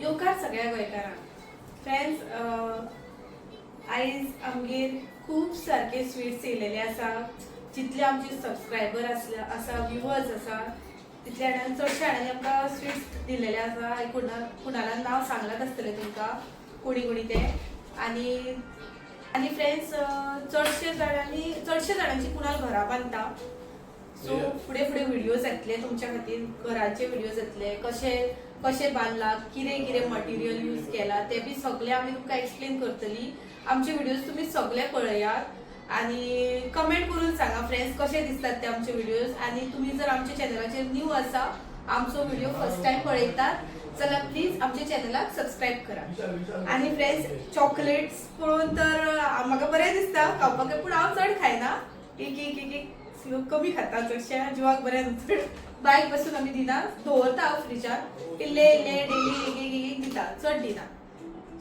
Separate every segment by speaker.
Speaker 1: येवकार सगळ्या गोंयकारांक. फ्रेंड्स, आयज आमगेर खूब सारके स्वीट्स येयलेले आसा. जितले आमचे सबस्क्रायबर आसा, व्ह्युअर्स आसा, तितले जाणांनी चडशे जाणांनी आमकां स्वीट्स दिलेले आसा. कुणालान नांव सांगलात आसतलें तुमकां कोणी ते. आनी फ्रेंड्स, चडशे जाणांची कुणाल घरा बांदता. सो फुडें व्हिडियोज येतले तुमच्या खातीर, घराचे व्हिडियोज येतले, कशे बांदला, कितें मटेरियल यूज केला ते बी सगळे आमी तुमकां एक्सप्लेन करतली. आमचे व्हिडियोज तुमी सगळे पळयात आनी कमेंट करून सांगा फ्रेंड्स कशे दिसतात ते आमचे व्हिडियोज. आनी तुमी जर आमच्या चॅनलाचेर न्यू आसा, आमचो व्हिडिओ फर्स्ट टाइम पळयतात जाल्यार प्लीज आमच्या चॅनलाक सबस्क्रायब करा. आनी फ्रेंड्स, चॉकलेट्स पळोवन तर म्हाका बरें दिसता खावपाक, पूण हांव चड खायना. एक कमी खाता, चडशे जिवाक बरें चड बायक बसून आमी दिना, दवरता हांव फ्रिजान, इल्ले डेली एक दिता, चड दिना.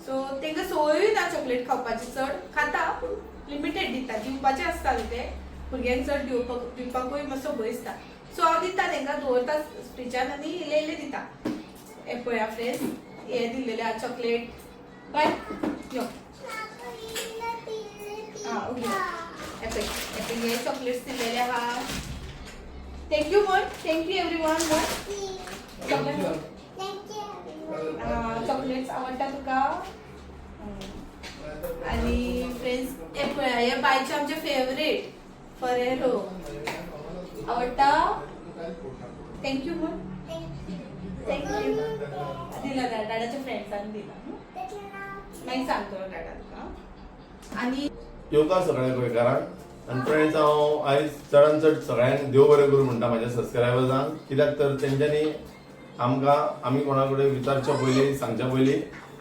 Speaker 1: सो तांकां संवयूय ना चॉकलेट खावपाची, चड खाता लिमिटेड दिता, दिवपाचें आसता न्ही ते भुरग्यांक, चड दिवपाकूय मातसो भंय दिसता. सो हांव दिता तांकां, दवरता फ्रिजान आनी इल्ले दिता. हे पळया फ्रेंड्स, हे दिल्लेले आहा चॉकलेट. बाय यो हे चॉकलेट्स दिल्लेले आहा. Thank you everyone. चॉकलेट्स आवडटा तुका? आणि फ्रेंड्स, हे पळया, हे बायचे आमचे फेवरेट फरेरो आवडटा. थँक्यू दिला डाडाच्या फ्रेंड्सांनी दिला. मागीर सांगतो डाडा तुका. आणि
Speaker 2: येवकार सगळ्या गोंयकारांक. आनी फ्रेंड्स, हांव आयज चडांत चड सगळ्यांक देव बरें करूं म्हणटा म्हाज्या सबस्क्रायबर्सांक. कित्याक तर तेंच्यांनी आमी कोणा कडेन विचारच्या पयलीं, सांगच्या पयलीं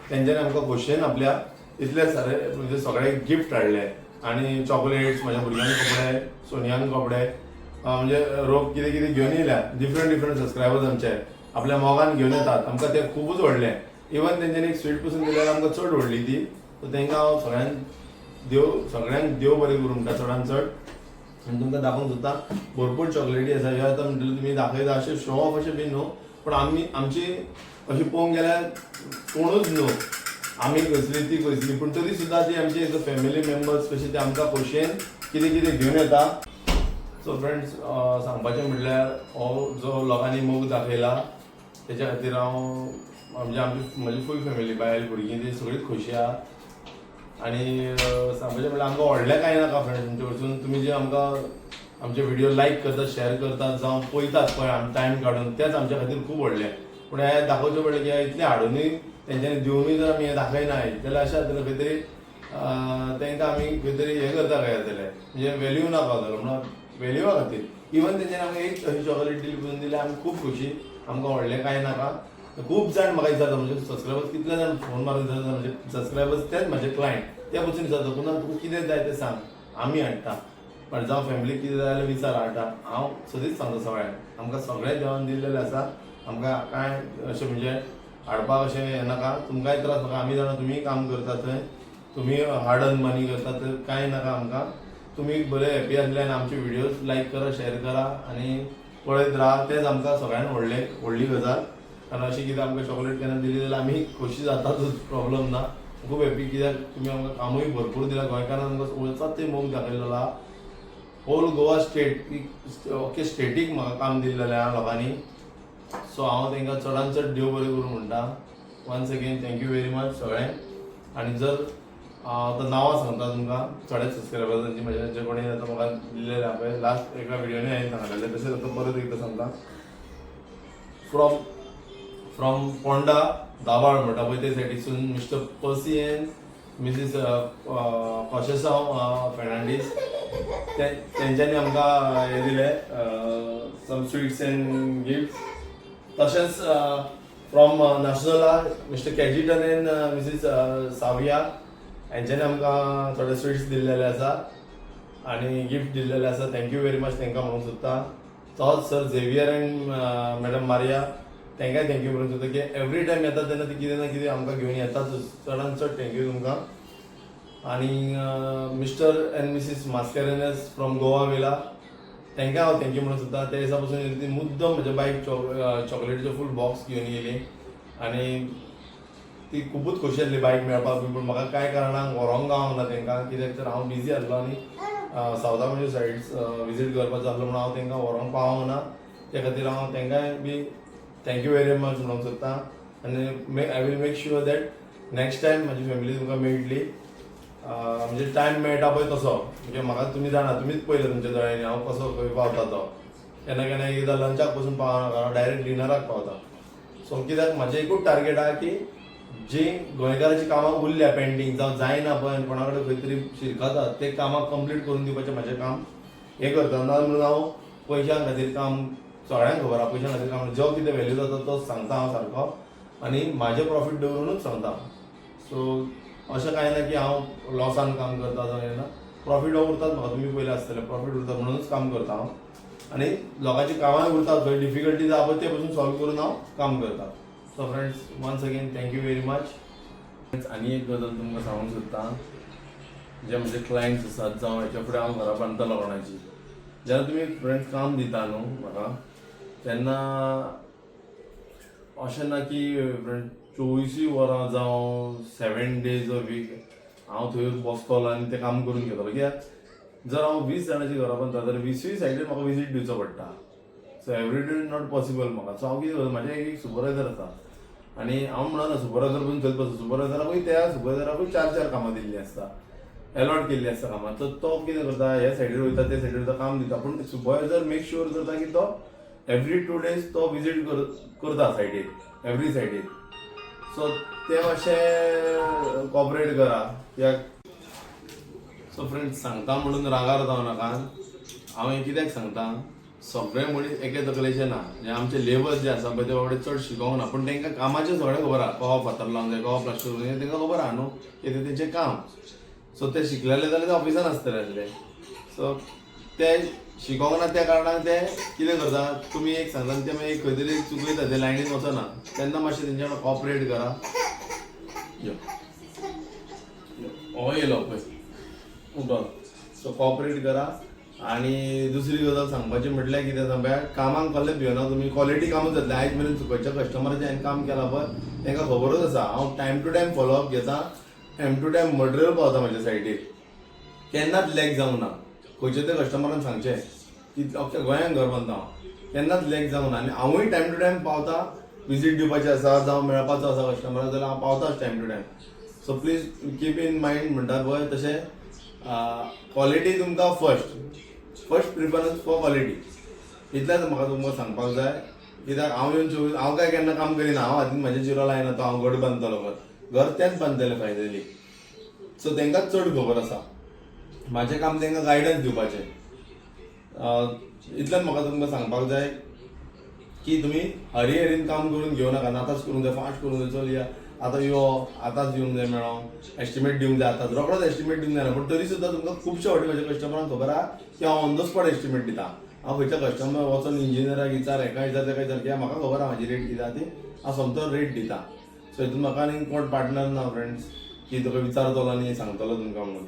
Speaker 2: तेंच्यांनी आमकां क्वेश्चन आपल्या इतले सारे म्हणजे सगळे गिफ्ट हाडले. आनी चॉकलेट्स, म्हाज्या भुरग्यांक कपडे, सोनियांक कपडे, म्हणजे रोग कितें घेवन येयल्या. डिफरंट सबस्क्रायबर्स आमचे आपल्या मोगान घेवन येतात. आमकां ते खूबच व्हडले. इवन तेंच्यांनी एक स्वीट पसून दिल्यार आमकां चड व्हडली ती. सो तांकां हांव सगळ्यांक देव बरें करूं म्हणटा चडांत चड. आनी तुमकां दाखोवंक सोदता भरपूर चॉकलेटी आसा. ह्यो आतां म्हणटले तुमी दाखयता अशें शो ऑफ अशें बीन न्हू, पूण आमची अशी पळोवंक गेल्यार कोणूच न्हू, आमी कसली ती कसली, पूण तरी सुद्दां ती आमची एज अ फॅमिली मेंबर्स कशी ते आमकां खोशयेन कितें घेवन येता. सो फ्रेंड्स, सांगपाचें म्हणल्यार हो जो लोकांनी मोग दाखयला तेच्या खातीर हांव म्हजी फूल फॅमिली, बायल, भुरगीं ती सगळीं खोशी आहा. आनी सांगपाचें म्हणल्यार आमकां व्हडलें कांय नाका फ्रेंड्स. तुमचे वरसून तुमी जे आमकां आमचे व्हिडिओ लायक करतात, शेअर करतात, जावं पळयतात पळय आमी टायम काडून, तेंच आमच्या खातीर खूब व्हडलें. पूण हें दाखोवचें पडलें की इतलें हाडूनय तेंच्यांनी दिवनूय जर आमी हें दाखयनात जाल्यार अशें जातलें खंय तरी तांकां आमी खंय तरी हें करता काय जातलें, म्हणजे वेल्यू ना पावतलो. म्हणून वेल्यूआ खातीर इवन तेंच्यांनी आमकां एक अशी चॉकलेट दिली दिल्यार आमी खूब खोशी. आमकां व्हडलें कांय नाका. खूब जाण म्हाका विचारता, म्हणजे सबस्क्रायबर्स कितले जाण फोन मारून विचारता, म्हणजे सबस्क्रायबर्स तेच म्हाजे क्लायंट, ते पसून विचारता पुन्हा तुका कितें जाय तें सांग, आमी हाडटा. पण जावं फॅमिलीक कितें जाय जाल्यार विचार, हाडटा. हांव सदींच सांगता सगळ्यांक, आमकां सगळें देवान दिल्लेलें आसा. आमकां कांय अशें म्हणजे हाडपाक अशें हें नाका, तुमकांय त्रास नाका. आमी जाणा तुमी काम करता थंय, तुमी हार्ड अर्न मनी करता, तर कांय नाका आमकां. तुमी बरे हॅपी आसले आनी आमचे व्हिडियोज लायक करा, शेअर करा आनी पळयत राहा. तेच आमकां सगळ्यांत व्हडली गजाल. कारण अशी कितें आमकां चॉकलेट केन्ना दिली जाल्यार आमी खोशी जातातूच, प्रॉब्लम ना. खूब हॅपी, कित्याक तुमी आमकां कामूय भरपूर दिलां. गोंयकारांक आमकां वचत ते मोग दाखयलेलो आहा. होल गोवा ओके स्टेटीक म्हाका काम दिल्लेलें आहा लोकांनी. सो हांव तांकां चडांत चड देव बरें करूं म्हणटा. Once again thank you very much सगळ्यांक. आनी जर आतां नांवां सांगता तुमकां थोड्या सबस्क्रायबर्सांची, म्हणजे जे कोणी आतां म्हाका दिल्लेले आहा पळय, लास्ट एका व्हिडियोनी हांवें सांगलेलें, तशेंच आतां परत एकदां सांगता. फ्रॉम पोंडा दाबाळ म्हणटा पळय ते सायडीसून मिस्टर पर्सी एंड मिसीस कॉशेसांव फेर्नांडीस, तेंच्यांनी आमकां हें दिलें सम स्वीट्स एंड गिफ्ट्स. तशेंच फ्रॉम नॅशनला मिस्टर कॅजिटन एंड मिसीस साविया, हेंच्यांनी आमकां थोडे स्वीट्स दिल्लेले आसा आनी गिफ्ट दिल्लेले आसा. थँक्यू व्हेरी मच तांकां म्हणूंक सोदता. तोच sir Xavier end madam Maria, तांकांय थँक्यू म्हणूंक सोदता की एवरी टायम येता तेन्ना ती कितें ना कितें आमकां घेवन येतातूच. चडांत चड थँक्यू तुमकां. आनी mister and Mrs Mascarenhas from Goa villa, तांकां हांव थँक्यू म्हणूंक सोदता. ते दिसा पसून ती मुद्दम म्हज्या बायक चॉकलेटीचो फूल बॉक्स घेवन येयली आनी ती खूपच खोशी आसली बायक मेळपाक पूण म्हाका कांय कारणान व्हरोंक गावंक ना तांकां, कित्याक तर हांव बिजी आसलो आनी सावथ गोंयच्यो सायड्स विजीट करपाचो आसलो म्हणून हांव तांकां व्हरोंक पावोंक ना. त्या खातीर हांव तांकांय बी थँक्यू व्हेरी मच म्हणूंक सोदतां. आनी I will make sure that next time म्हाजी फॅमिली तुमकां मेळटली. म्हणजे टायम मेळटा पळय तसो, म्हणजे म्हाका तुमी जाणा, तुमीच पळयलें तुमच्या दोळ्यांनी हांव कसो खंय पावता तो. केन्ना केन्ना एकदां लंचाक पसून पावना, हांव डायरेक्ट डिनराक पावता. सो कित्याक म्हाजें एकूच टार्गेट आहा की जी गोंयकाराची कामां उरल्या पेंडींग जावं जायना पळय, कोणा कडेन खंय तरी शिरकाता ते कामां कंप्लीट करून दिवपाचें म्हाजें काम. हें करता ना म्हणून हांव पयशां खातीर काम, सगळ्यांक खबर आहा पयशां खातीर काम, जो कितें व्हॅल्यू जाता तो सांगता हांव सारको आनी म्हाजें प्रॉफीट दवरूनच सांगता. सो अशें कांय ना की हांव लॉसान काम करता जावं हें ना, प्रॉफीट उरताच म्हाका, तुमी पयलें आसतलें प्रॉफीट उरता म्हणूनच काम करता हांव. आनी लोकांची कामांय उरता, खंय डिफिकल्टीज आहा पळय ते पसून सॉल्व करून हांव काम करता. So friends, once again thank you very much. आनी एक गजाल तुमकां सांगूंक सोदतां, जे म्हणजे क्लायंट्स आसात जावं हेच्या फुडें हांव घरा बांदतलो कोणाची, जेन्ना तुमी फ्रेंड्स काम दिता न्हू म्हाका, तेन्ना अशें ना की 24 वरां जावं 7 days अ वीक हांव थंय बसतलो आनी तें काम करून घेतलो. कित्याक जर हांव 20 जाणांची घरां बांदता जाल्यार 20 सायडीन म्हाका विजीट दिवचो पडटा. So every day not possible म्हाका. सो हांव कितें करता, म्हाजें एक सुपरवायझर आसा आनी हांव म्हणना सुपरवायझर पसून चलता पासून सुपरवायझराकूय त्या सुपरवायझराकूय 4 कामां दिल्लीं आसता, अलॉट केल्ली आसता कामां. तर तो कितें करता, ह्या सायडीर वयता ते सायडीर वयता काम दिता, पूण सुपरवायझर मेक शुअर करता की तो एवरी 2 days तो विजीट करता सायडीर, एवरी सायडीर. सो ते मातशें कॉपरेट करा. कित्याक सो फ्रेंड्स, सांगता म्हणून रागार जावं नाका. हांव हें कित्याक सांगता, सगळे मनीस एके तकलेचे ना. जे आमचे लेबर जे आसा पळय ते बाबडे चड शिकोंक ना, पूण तांकां कामाचें सगळें खबर आहा. कहो फातर लावंक जाय, कहो प्लास्टर करूंक जाय, तांकां खबर आहा न्हू, कितें तेंचें काम. सो ते शिकलेले जाल्यार ते ऑफिसान आसतले आसले. सो ते शिकोंक ना त्या कारणान ते कितें करता, तुमी एक सांगता आनी ते मागीर खंय तरी चुकयता, ते लायनीन वचना. तेन्ना मातशें तेंच्या वांगडा कॉपरेट करा. हो येयलो पळय उठोन. सो कॉपरेट करा. आनी दुसरी गजाल सांगपाची म्हटल्यार कितें सांगता, कामाक कसलें भियेना तुमी, क्वॉलिटी कामूच जातलें. आयज मेरेन खंयच्या कस्टमराचें हांवें काम केलां पळय तांकां खबरूच आसा, हांव टायम टू टायम फॉलोअप घेता, टायम टू टायम मटेरियल पावता म्हाज्या सायडीर. केन्नाच लॅक जावंक ना. खंयच्या तरी कस्टमरान सांगचें की अख्ख्या गोंयांत घर बांदता हांव, केन्नाच लॅक जावंक ना. आनी हांवूय टायम टू टायम पावता. विजीट दिवपाचें आसा जावं मेळपाचो आसा कस्टमराक जाल्यार हांव पावताच time to time. So please keep in mind म्हणटा पळय तशें, क्वॉलिटी तुमकां फर्स्ट प्रिफरन्स फॉर क्वॉलिटी. इतलेंच म्हाका तुमकां सांगपाक जाय. कित्याक हांव काय केन्ना काम करिना, हांव हातीन म्हाजे चिरो लायना तो हांव घट बांदतलो घर तेंच बांदतलें फायनली. सो तांकां चड खबर आसा. म्हाजें काम तांकां गायडन्स दिवपाचें. इतलेंच म्हाका तुमकां सांगपाक जाय की तुमी हरीन काम करून घेवं नाका. आतांच करूंक जाय, फास्ट करूंक जाय, चल या आतां यो, आतांच येवंक जाय मेळोंक, एस्टिमेट दिवंक जाय आतांच, रोखडोच एस्टिमेट दिवंक जायना. पूण तरी सुद्दां तुमकां खुबश्या फावटी म्हाज्या कस्टमरांक खबर आहा की हांव ऑन द स्पॉट एस्टिमेट दिता. हांव खंयच्या कस्टमर वचून इंजिनियराक विचार, हेका विचार, तेका विचार, कित्याक म्हाका खबर आहा म्हाजी रेट कितें आहा ती, हांव सोमतो रेट दिता. सो हितून म्हाका आनी कोण पार्टनर ना फ्रेंड्स की तुका विचारतलो आनी सांगतलो तुमकां म्हणून.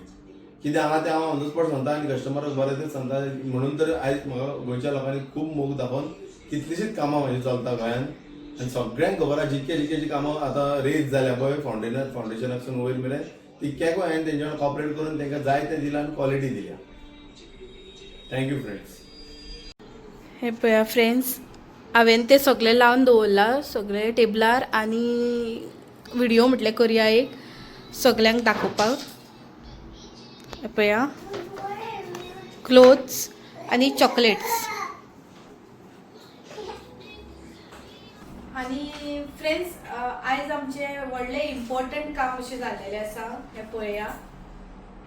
Speaker 2: कित्याक हांगा तें हांव ऑन द स्पॉट सांगता आनी कस्टमराक बरें तेच सांगता. म्हणून तर आयज म्हाका गोंयच्या लोकांनी खूब मोग दाखोवन कितलींशींच कामां म्हाजी चलता गोंयांत. आनी सगळ्यांक खबर आहा जितकी कामां आतां रेज जाल्या पळय फावंडेशनासून वयर मेरेन, तितक्याकूय हांवें तेंच्या वांगडा कॉपरेट करून तांकां जाय तें दिलां आनी क्वॉलिटी दिल्या. Thank you friends.
Speaker 1: हे पळया फ्रेंड्स, हांवें तें सगळें लावन दवरलां सगळें टेबलार, आनी व्हिडियो म्हटल्यार करया एक सगळ्यांक दाखोवपाक. हे पळया, क्लोथ्स आनी चॉकलेट्स. आनी फ्रेंड्स, आयज आमचें व्हडलें इम्पॉर्टंट काम अशें जाल्लेलें आसा. हें पळया,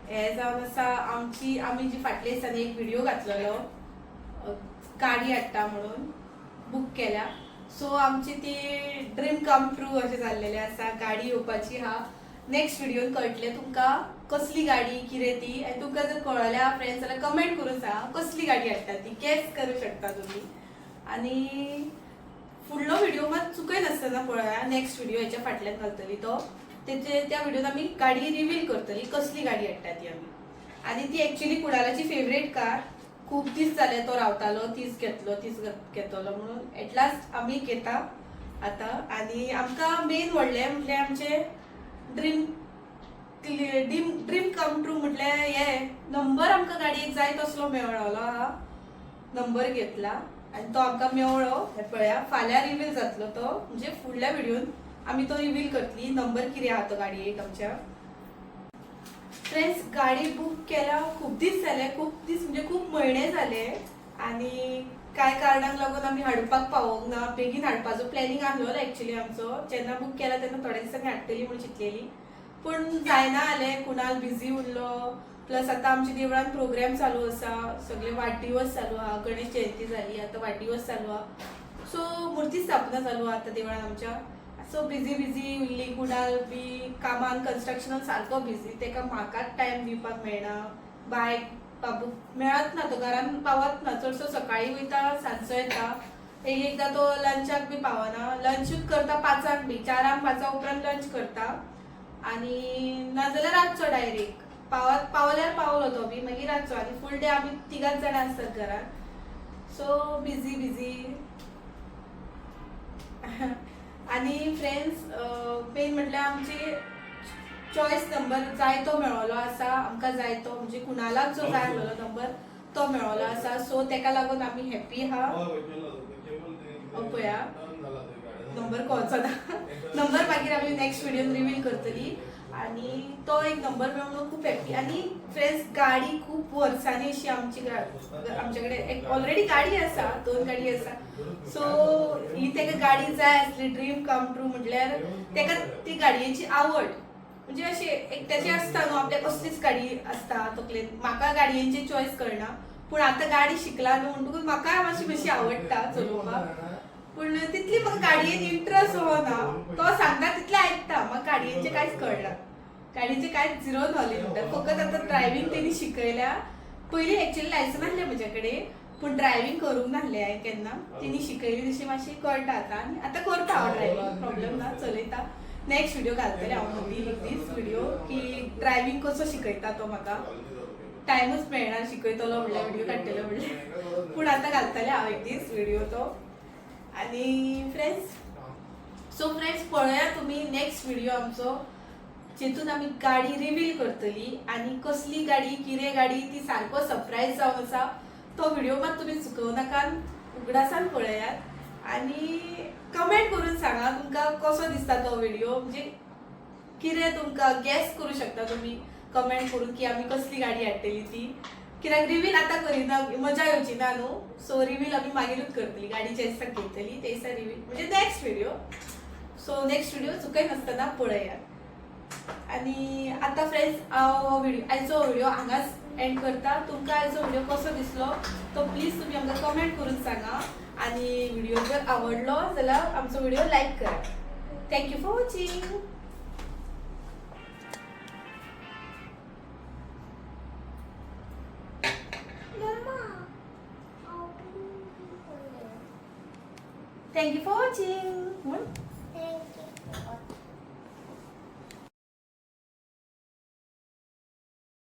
Speaker 1: हें जावन आसा आमी जी फाटल्या दिसांनी एक व्हिडियो घातलेलो गाडी हाडटा म्हणून बूक केल्या. सो आमची ती ड्रीम कम ट्रू अशें जाल्लेलें आसा. गाडी येवपाची आहा. नेक्स्ट व्हिडियोन कळटलें तुमकां कसली गाडी कितें ती. आनी तुमकां जर कळल्या फ्रेंड्स जाल्यार कमेंट करून सांगा कसली गाडी हाडटा ती. गॅस करूं शकता तुमी. आनी फुडलो व्हिडिओ मात चुकय नासतना पळया. नेक्स्ट व्हिडिओ हेच्या फाटल्यान घालतली तो. त्या व्हिडिओन आमी गाडी रिवील करतली कसली गाडी हाडटा ती आमी. आनी ती एक्चुअली कुणालाची फेवरेट कार. खूब दीस जाले तो रावतालो, तीच घेतलो म्हणून एट लास्ट आमी घेता आता आणि आमकां मेन व्हडलें म्हटल्यार आमचे ड्रीम ड्रीम कम ट्रू म्हटल्यार हे नंबर आमकां गाडयेक जाय तसलो मेळ्ळो हा. नंबर घेतला आणि तो आमकां मेळ्ळो. हे पळया फाल्यां रिवील जातलो तो, म्हणजे फुडल्या व्हिडिओन आमी तो रिवील करतली नंबर कितें आहा तो गाडयेक आमच्या. फ्रेंड्स गाडी बूक केला खूप दीस जाले, खूप दीस म्हणजे खूप म्हयने जाले आणि काय कारणाक लागून आमी हाडपाक पावोंक ना. बेगीन हाडपाचो प्लॅनिंग आसलोलो एक्चुअली आमचो. जेन्ना बूक केला तेन्ना थोड्या दिसांनी हाडटली म्हणून चिंतलेली, पूण जायना जालें. कुणाल बिझी उरलो, प्लस आतां आमच्या देवळान प्रोग्राम चालू आसा, सगळे वाडदिवस चालू आहा. गणेश जयंती जाली, आतां वाडदिवस चालू आहा, सो मुर्ती स्थापना चालू आहा आतां देवळान आमच्या. सो बिझी उरली. कुणाल बी कामान कन्स्ट्रक्शनान सारको बिझी, तेका म्हाकाच टायम दिवपाक मेळना. बायक बाबू मेळत ना, तो घरान पावत ना. चडसो सकाळी वयता सांजचो येता. एकदां तो लंचाक बी पावना. लंचूच करता 5 बी, 4 5 उपरांत लंच करता आणि नाजाल्यार रातचो डायरेक्ट पावल्यार पावलो तो बी मागीर रातचो. आनी फूल डे आमी 3 जाणां आसतात घरान, सो बिझी. आणि फ्रेंड्स मेन म्हटल्यार आमची चॉयस नंबर जाय तो मेळ्ळो आसा आमकां. जाय तो म्हणजे कुणालाक जो जाय आसलेलो नंबर तो मेळ्ळो आसा, सो तेका लागून आमी हॅपी आहा. पळया नंबर कोचो ना. नंबर मागीर आमी नेक्स्ट व्हिडिओन रिवील करतली आणि तो एक नंबर मेळून खूप हॅपी. आणि फ्रेंड्स गाडी खूप वर्सांनी अशी आमचे कडेन एक ऑलरेडी गाडी आसा, 2 गाडी आसा. सो ही तेका गाडी जाय आसली ड्रीम कम ट्रू म्हटल्यार तेका ती गाडयेची आवड म्हणजे अशी एक त्याची आसता न्हू आपल्या कसलीच गाडी आसता तकलेन. म्हाका गाडयेंची चॉयस कळना, पूण आतां गाडी शिकला न्हू म्हणटकूच म्हाका मातशी आवडटा चलोवपाक. पूण तितली म्हाका गाडयेन इंट्रस्ट हो ना. तो सांगता तितलें आयकता, म्हाका गाडयेंचें कांयच कळना. गाडयेचें कांयच झिरो नॉलेज म्हणटा. फकत आतां ड्रायव्हिंग तेणी शिकयल्या. पयलीं एक्चुअली लायसन आसलें म्हजे कडेन, पूण ड्रायव्हिंग करूंक नासलें हांवें केन्ना. तेणी शिकयली तशी मातशी कळटा आतां आनी आतां करता हांव ड्रायव्हिंग, प्रॉब्लेम ना, चलयता. नेक्स्ट व्हिडिओ घालतलें हांव मदीं दीस व्हिडिओ की ड्रायव्हिंग कसो शिकयता तो म्हाका. टायमूच मेळना शिकयतलो म्हणल्यार व्हिडिओ काडटलो म्हणल्यार, पूण आतां घालतलें हांव एक दीस व्हिडिओ तो. आणि फ्रेंड्स पळया तुमी नेक्स्ट व्हिडिओ आमचो, जेतून आमी गाडी रिवील करतली आणि कसली गाडी कितें गाडी ती सारको सरप्राईज जावन आसा. तो व्हिडिओ मात तुमी चुकोव नाकात, उगडासान पळयात आणि कमेंट करून सांगा तुमकां कसो दिसता तो व्हिडिओ. म्हणजे कितें तुमकां गॅस करू शकता तुमी कमेंट करून की आमी कसली गाडी हाडटली ती. कित्याक रिवील आतां करिना मजा येवची ना न्हू, सो रिवील आमी मागीरूच करतली. गाडी ज्या दिसा घेतली ते दिसा रिवील म्हणजे next video. So next video चुकयनासतना पळयात. आणि आता फ्रेंड्स हांव आयचो व्हिडिओ हांगाच एंड करता. तुमकां आयचो व्हिडिओ कसो दिसलो तो प्लीज तुमी आमकां कमेंट करून सांगा. आणि व्हिडिओ जर आवडलो जाल्यार आमचो व्हिडिओ लायक करा. Thank you for watching. Thank you for watching.